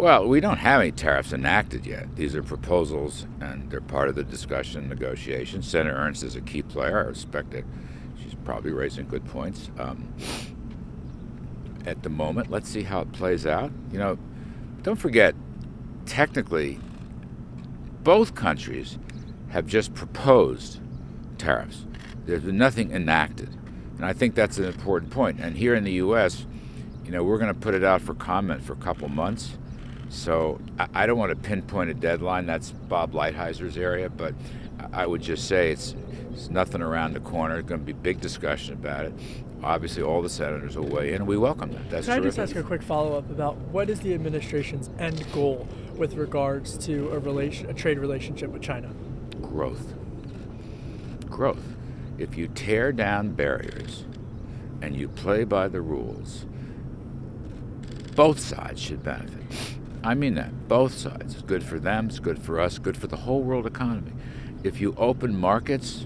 Well, we don't have any tariffs enacted yet. These are proposals, and they're part of the discussion and negotiation. Senator Ernst is a key player. I respect it. She's probably raising good points. At the moment, let's see how it plays out. You know, don't forget, technically, both countries have just proposed tariffs. There's been nothing enacted. And I think that's an important point. And here in the U.S., you know, we're going to put it out for comment for a couple months. So I don't want to pinpoint a deadline. That's Bob Lighthizer area. But I would just say it's nothing around the corner. There's going to be big discussion about it. Obviously, all the senators will weigh in, and we welcome that. That's Can I terrific. just ask a quick follow-up about what is the administration's end goal with regards to a trade relationship with China? Growth. Growth. If you tear down barriers and you play by the rules, both sides should benefit. I mean that. Both sides. It's good for them, it's good for us, good for the whole world economy. If you open markets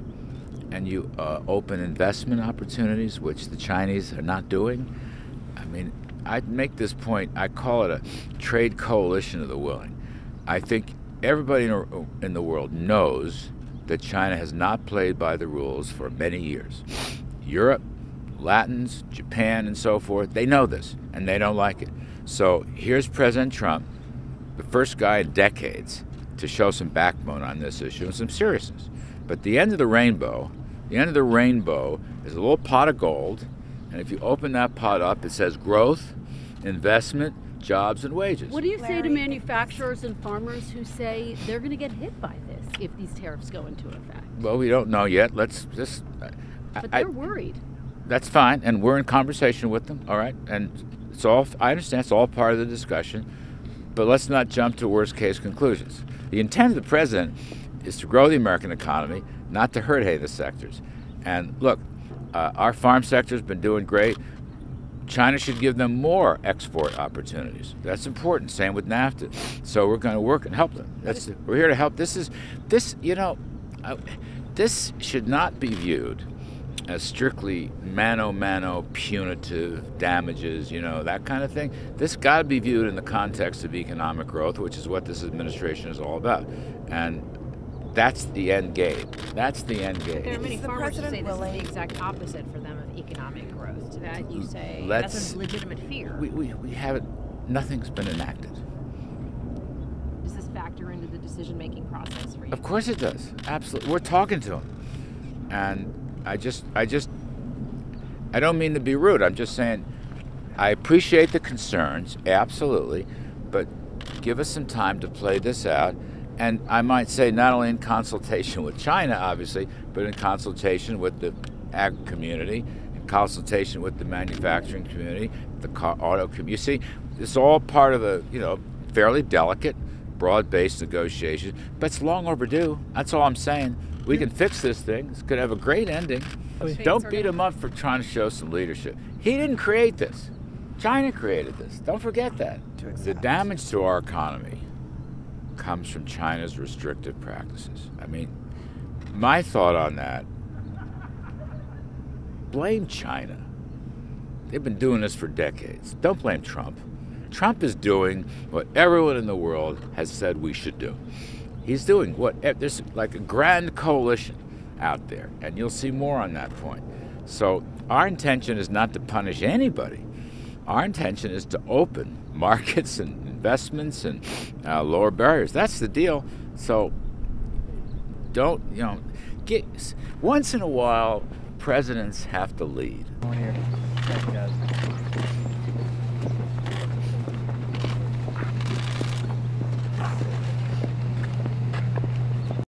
and you open investment opportunities, which the Chinese are not doing, I mean, I'd make this point, I call it a trade coalition of the willing. I think everybody in the world knows that China has not played by the rules for many years. Europe, Latins, Japan, and so forth, they know this, and they don't like it. So here's President Trump, the first guy in decades to show some backbone on this issue and some seriousness. But the end of the rainbow is a little pot of gold, and if you open that pot up, it says growth, investment, jobs, and wages. What do you say to manufacturers and farmers who say they're going to get hit by this if these tariffs go into effect? Well, we don't know yet. Let's just... But they're worried. That's fine, and we're in conversation with them, all right? And it's all, I understand it's all part of the discussion, but let's not jump to worst-case conclusions. The intent of the president is to grow the American economy, not to hurt any of the sectors. And look, our farm sector's been doing great. China should give them more export opportunities. That's important. Same with NAFTA. So we're going to work and help them. We're here to help. This should not be viewed as strictly mano punitive damages, you know, that kind of thing. This got to be viewed in the context of economic growth, which is what this administration is all about. And that's the end game. That's the end game. There are many farmers who say this is the exact opposite for them of economic growth. To that you say that's a legitimate fear. We haven't, nothing's been enacted. Does this factor into the decision-making process for you? Of course it does, absolutely. We're talking to them. And I don't mean to be rude, I'm just saying, I appreciate the concerns, absolutely, but give us some time to play this out. And I might say not only in consultation with China, obviously, but in consultation with the ag community, in consultation with the manufacturing community, the auto community. You see, it's all part of a, you know, fairly delicate, broad-based negotiation, but it's long overdue. That's all I'm saying. We can fix this thing. It's going to have a great ending. Don't beat him up for trying to show some leadership. He didn't create this. China created this. Don't forget that. The damage to our economy comes from China's restrictive practices. I mean, my thought on that, blame China. They've been doing this for decades. Don't blame Trump. Trump is doing what everyone in the world has said we should do. He's doing what, there's like a grand coalition out there, and you'll see more on that point. So our intention is not to punish anybody. Our intention is to open markets and investments and lower barriers. That's the deal. So don't, you know, once in a while, presidents have to lead. Thank you, guys.